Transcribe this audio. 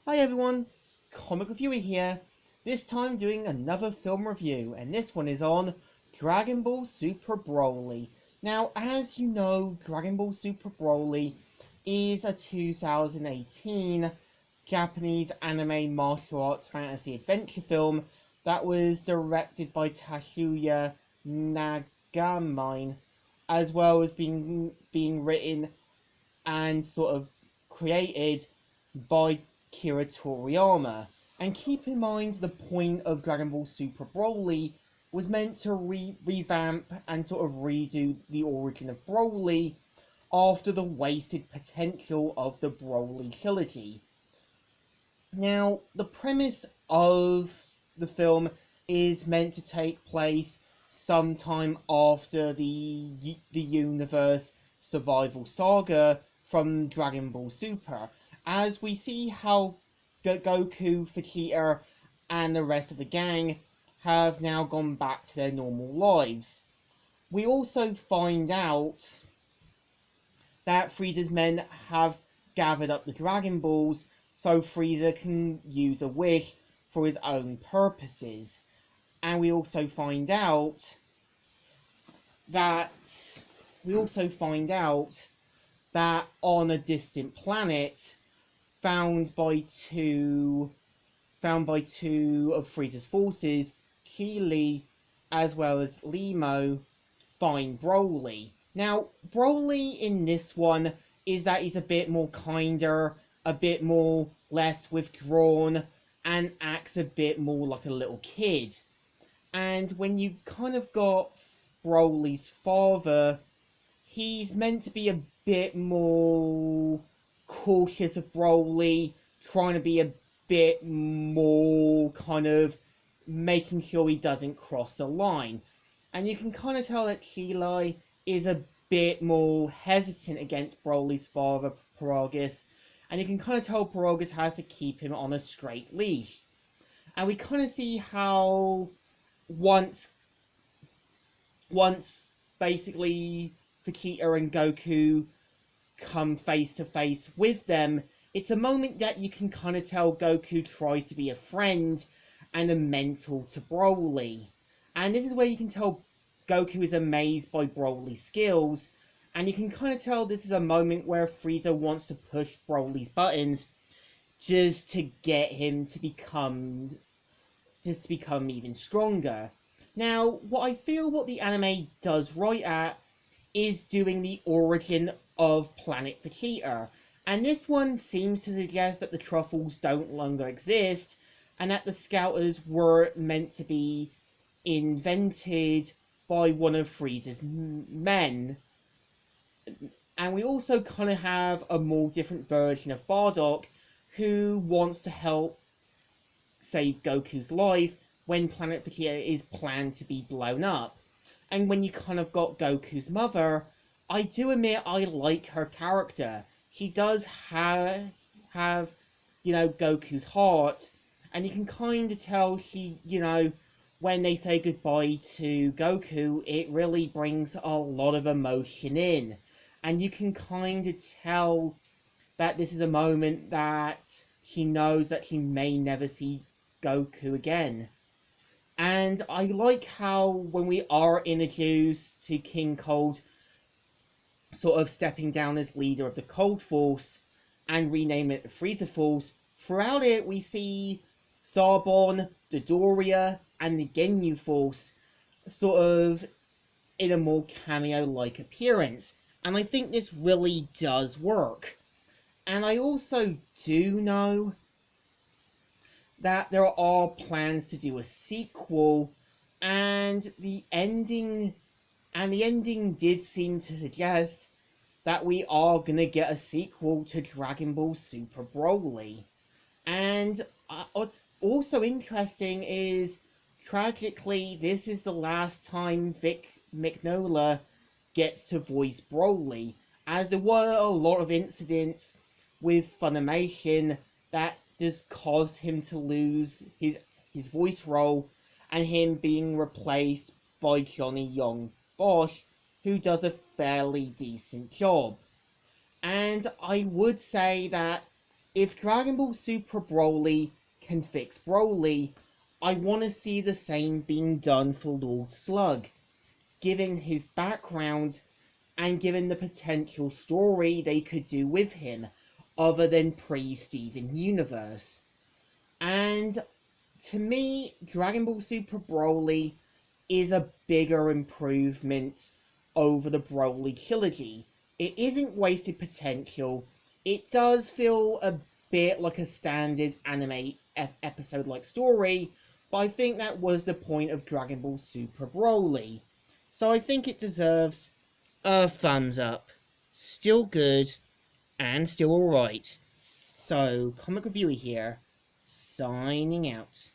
Hi everyone, Comic Reviewer here, this time doing another film review, and this one is on Dragon Ball Super Broly. Now, as you know, Dragon Ball Super Broly is a 2018 Japanese anime martial arts fantasy adventure film that was directed by Tatsuya Nagamine, as well as being written and sort of created by Kira Toriyama. And keep in mind, the point of Dragon Ball Super Broly was meant to revamp and sort of redo the origin of Broly after the wasted potential of the Broly trilogy. Now, the premise of the film is meant to take place sometime after the universe survival saga from Dragon Ball Super, as we see how Goku, Vegeta, and the rest of the gang have now gone back to their normal lives. We also find out that Frieza's men have gathered up the Dragon Balls so Frieza can use a wish for his own purposes. And we also find out that on a distant planet found by two of Frieza's forces, Chi as well as Lemo, find Broly. Now, Broly in this one is that he's a bit more kinder, a bit more less withdrawn, and acts a bit more like a little kid. And when you kind of got Broly's father, he's meant to be a bit more cautious of Broly, trying to be a bit more kind of making sure he doesn't cross the line. And you can kind of tell that Cheelai is a bit more hesitant against Broly's father, Paragus, and you can kind of tell Paragus has to keep him on a straight leash. And we kind of see how once basically Vegeta and Goku come face to face with them, it's a moment that you can kind of tell Goku tries to be a friend and a mentor to Broly. And this is where you can tell Goku is amazed by Broly's skills, and you can kind of tell this is a moment where Frieza wants to push Broly's buttons just to get him to become even stronger. Now, what the anime does right at is doing the origin of Planet Vegeta, and this one seems to suggest that the truffles don't longer exist, and that the Scouters were meant to be invented by one of Frieza's men. And we also kind of have a more different version of Bardock, who wants to help save Goku's life when Planet Vegeta is planned to be blown up. And when you kind of got Goku's mother, I do admit I like her character. She does have Goku's heart, and you can kind of tell when they say goodbye to Goku, it really brings a lot of emotion in. And you can kind of tell that this is a moment that she knows that she may never see Goku again. And I like how when we are introduced to King Cold sort of stepping down as leader of the Cold Force and rename it the Frieza Force, throughout it we see Zarbon, Dodoria, and the Ginyu Force sort of in a more cameo-like appearance. And I think this really does work. And I also do know that there are plans to do a sequel, and the ending did seem to suggest that we are gonna get a sequel to Dragon Ball Super Broly. And what's also interesting is, tragically, this is the last time Vic Mignola gets to voice Broly, as there were a lot of incidents with Funimation that just caused him to lose his voice role, and him being replaced by Johnny Young Bosch, who does a fairly decent job. And I would say that if Dragon Ball Super Broly can fix Broly, I want to see the same being done for Lord Slug, given his background and given the potential story they could do with him, other than pre-Steven Universe. And to me, Dragon Ball Super Broly is a bigger improvement over the Broly trilogy. It isn't wasted potential. It does feel a bit like a standard anime episode like story, but I think that was the point of Dragon Ball Super Broly. So I think it deserves a thumbs up. Still good and still alright. So, Comic Reviewer here, signing out.